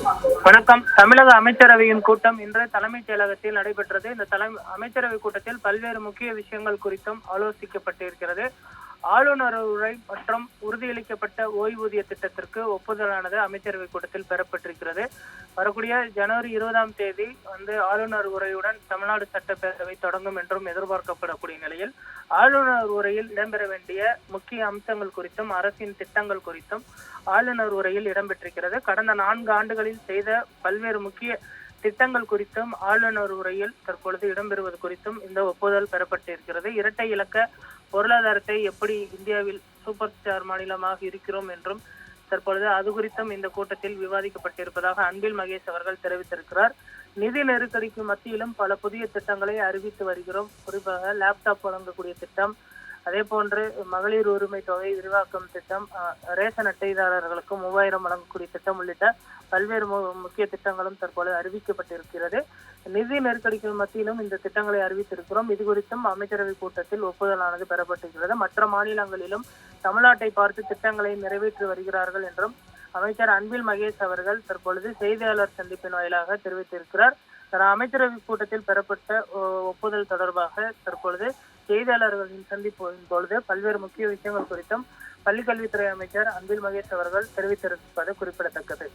வணக்கம். தமிழக அமைச்சரவையின் கூட்டம் இன்று தலைமைச் செயலகத்தில் நடைபெற்றது. இந்த அமைச்சரவை கூட்டத்தில் பல்வேறு முக்கிய விஷயங்கள் குறித்தும் ஆலோசிக்கப்பட்டிருக்கிறது. ஆளுநர் உரை மற்றும் உறுதியளிக்கப்பட்ட ஓய்வூதிய திட்டத்திற்கு ஒப்புதலானது அமைச்சரவை கூட்டத்தில் பெறப்பட்டிருக்கிறது. வரக்கூடிய ஜனவரி 20ஆம் தேதி ஆளுநர் உரையுடன் தமிழ்நாடு சட்டப்பேரவை தொடங்கும் என்றும் எதிர்பார்க்கப்படக்கூடிய நிலையில் ஆளுநர் உரையில் இடம்பெற வேண்டிய முக்கிய அம்சங்கள் குறித்தும் அரசின் திட்டங்கள் குறித்தும் ஆளுநர் உரையில் இடம்பெற்றிருக்கிறது. கடந்த 4 ஆண்டுகளில் செய்த பல்வேறு முக்கிய திட்டங்கள் குறித்தும் ஆளுநர் உரையில் தற்பொழுது இடம்பெறுவது குறித்தும் இந்த ஒப்புதல் பெறப்பட்டிருக்கிறது. இரட்டை இலக்க பொருளாதாரத்தை எப்படி இந்தியாவில் சூப்பர் ஸ்டார் மாநிலமாக இருக்கிறோம் என்றும் தற்பொழுது அது குறித்தும் இந்த கூட்டத்தில் விவாதிக்கப்பட்டிருப்பதாக அன்பில் மகேஷ் அவர்கள் தெரிவித்திருக்கிறார். நிதி நெருக்கடிக்கு மத்தியிலும் பல புதிய திட்டங்களை அறிவித்து வருகிறோம். குறிப்பாக லேப்டாப் வழங்கக்கூடிய திட்டம், அதே போன்று மகளிர் உரிமை தொகை விரிவாக்கம் திட்டம், ரேஷன் அட்டைதாரர்களுக்கு 3000 வழங்கக்கூடிய திட்டம் உள்ளிட்ட பல்வேறு முக்கிய திட்டங்களும் தற்போது அறிவிக்கப்பட்டிருக்கிறது. நிதி நெருக்கடிக்கு மத்தியிலும் இந்த திட்டங்களை அறிவித்திருக்கிறோம். இது குறித்தும் அமைச்சரவை கூட்டத்தில் ஒப்புதலானது பெறப்பட்டிருக்கிறது. மற்ற மாநிலங்களிலும் தமிழ்நாட்டை பார்த்து திட்டங்களை நிறைவேற்றி வருகிறார்கள் என்றும் அமைச்சர் அன்பில் மகேஷ் அவர்கள் தற்பொழுது செய்தியாளர் சந்திப்பின் வாயிலாக தெரிவித்திருக்கிறார். அமைச்சரவை கூட்டத்தில் பெறப்பட்ட ஒப்புதல் தொடர்பாக தற்பொழுது செய்தியாளர்களின் சந்திப்பின் பொழுது பல்வேறு முக்கிய விஷயங்கள் குறித்தும் பள்ளிக்கல்வித்துறை அமைச்சர் அன்பில் மகேஷ் அவர்கள் தெரிவித்திருப்பது குறிப்பிடத்தக்கது.